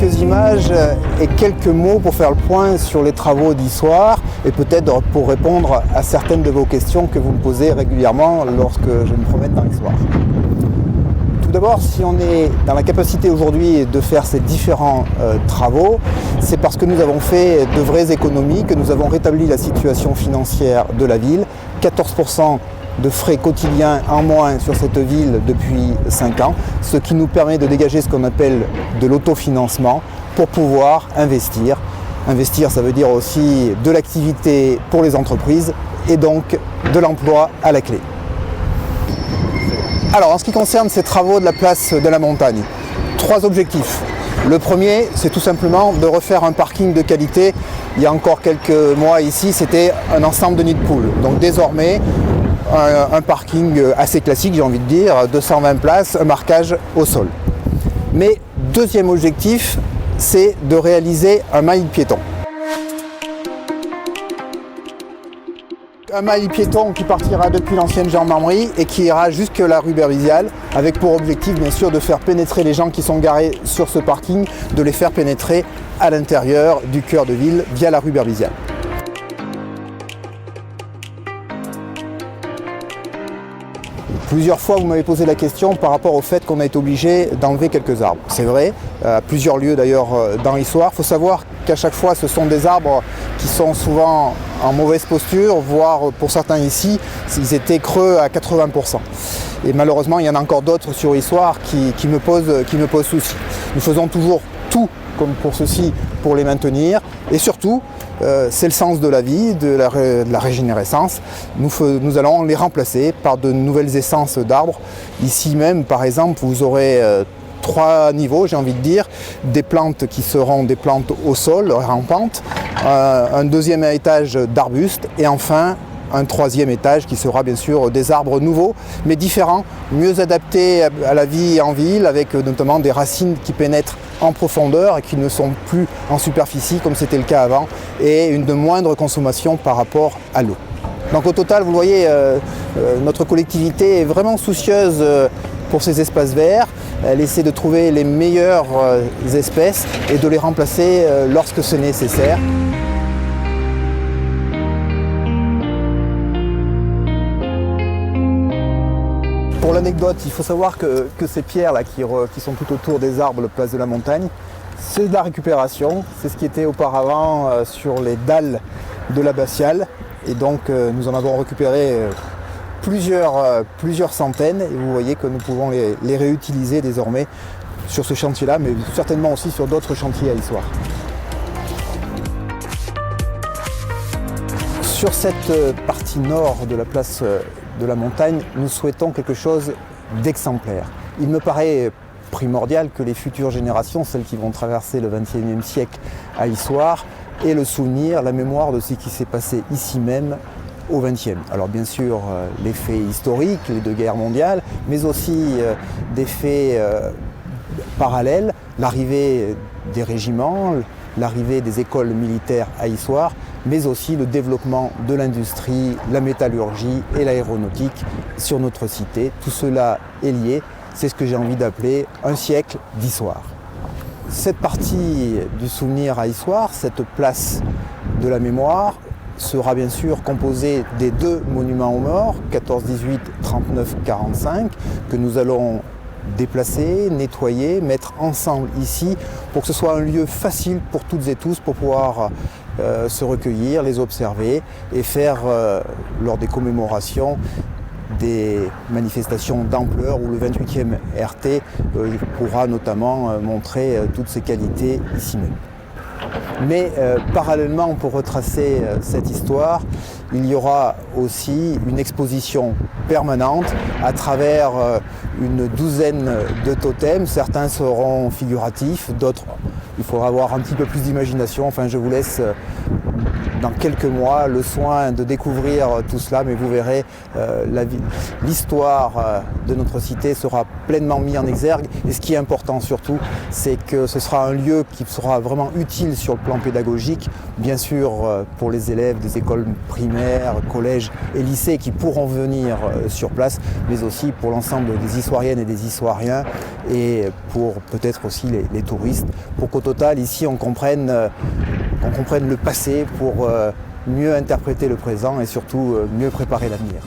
quelques images et quelques mots pour faire le point sur les travaux d'Issoire et peut-être pour répondre à certaines de vos questions que vous me posez régulièrement lorsque je me promène dans Issoire. Tout d'abord, si on est dans la capacité aujourd'hui de faire ces différents travaux, c'est parce que nous avons fait de vraies économies, que nous avons rétabli la situation financière de la ville. 14% de frais quotidiens en moins sur cette ville depuis 5 ans, ce qui nous permet de dégager ce qu'on appelle de l'autofinancement pour pouvoir investir. Investir, ça veut dire aussi de l'activité pour les entreprises et donc de l'emploi à la clé. Alors, en ce qui concerne ces travaux de la place de la Montagne, 3 objectifs. Le premier, c'est tout simplement de refaire un parking de qualité. Il y a encore quelques mois ici, c'était un ensemble de nids de poules. Donc désormais, un parking assez classique, j'ai envie de dire, 220 places, un marquage au sol. Mais deuxième objectif, c'est de réaliser un mail piéton. Un mail piéton qui partira depuis l'ancienne gendarmerie et qui ira jusque la rue Berbizial, avec pour objectif bien sûr de faire pénétrer les gens qui sont garés sur ce parking, de les faire pénétrer à l'intérieur du cœur de ville via la rue Berbizial. Plusieurs fois, vous m'avez posé la question par rapport au fait qu'on a été obligé d'enlever quelques arbres. C'est vrai, à plusieurs lieux d'ailleurs dans Issoire. Il faut savoir qu'à chaque fois, ce sont des arbres qui sont souvent en mauvaise posture, voire pour certains ici, ils étaient creux à 80%. Et malheureusement, il y en a encore d'autres sur Issoire qui me posent souci. Nous faisons toujours tout comme pour ceci pour les maintenir et surtout, c'est le sens de la vie, de la régénérescence. Nous allons les remplacer par de nouvelles essences d'arbres. Ici même, par exemple, vous aurez 3 niveaux, j'ai envie de dire, des plantes qui seront des plantes au sol, rampantes, un deuxième étage d'arbustes et enfin un 3e étage qui sera bien sûr des arbres nouveaux, mais différents, mieux adaptés à la vie en ville, avec notamment des racines qui pénètrent en profondeur et qui ne sont plus en superficie comme c'était le cas avant, et une de moindre consommation par rapport à l'eau. Donc au total, vous voyez, notre collectivité est vraiment soucieuse pour ces espaces verts. Elle essaie de trouver les meilleures espèces et de les remplacer lorsque c'est nécessaire. Pour l'anecdote, il faut savoir que ces pierres-là qui sont tout autour des arbres, place de la Montagne, c'est de la récupération. C'est ce qui était auparavant sur les dalles de l'abbatiale. Et donc nous en avons récupéré plusieurs centaines. Et vous voyez que nous pouvons les réutiliser désormais sur ce chantier-là, mais certainement aussi sur d'autres chantiers à Issoire. Sur cette partie nord de la place de la Montagne, nous souhaitons quelque chose d'exemplaire. Il me paraît primordial que les futures générations, celles qui vont traverser le XXIe siècle à Issoire, aient le souvenir, la mémoire de ce qui s'est passé ici même au XXe. Alors bien sûr, les faits historiques, les 2 guerres mondiales, mais aussi des faits parallèles, l'arrivée des régiments, l'arrivée des écoles militaires à Issoire, mais aussi le développement de l'industrie, la métallurgie et l'aéronautique sur notre cité. Tout cela est lié, c'est ce que j'ai envie d'appeler un siècle d'Issoire. Cette partie du souvenir à Issoire, cette place de la mémoire, sera bien sûr composée des 2 monuments aux morts, 14-18, 39-45, que nous allons déplacer, nettoyer, mettre ensemble ici pour que ce soit un lieu facile pour toutes et tous pour pouvoir se recueillir, les observer et faire lors des commémorations des manifestations d'ampleur où le 28e RT pourra notamment montrer toutes ses qualités ici même. Mais parallèlement, pour retracer cette histoire, il y aura aussi une exposition permanente à travers une douzaine de totems. Certains seront figuratifs, d'autres, il faudra avoir un petit peu plus d'imagination. Enfin, je vous laisse dans quelques mois le soin de découvrir tout cela, mais vous verrez, l'histoire de notre cité sera pleinement mise en exergue. Et ce qui est important surtout, c'est que ce sera un lieu qui sera vraiment utile sur le plan pédagogique, bien sûr pour les élèves des écoles primaires, collèges et lycées qui pourront venir sur place, mais aussi pour l'ensemble des Issoiriennes et des Issoiriens et pour peut-être aussi les touristes, pour qu'au total ici on comprenne le passé pour mieux interpréter le présent et surtout mieux préparer l'avenir.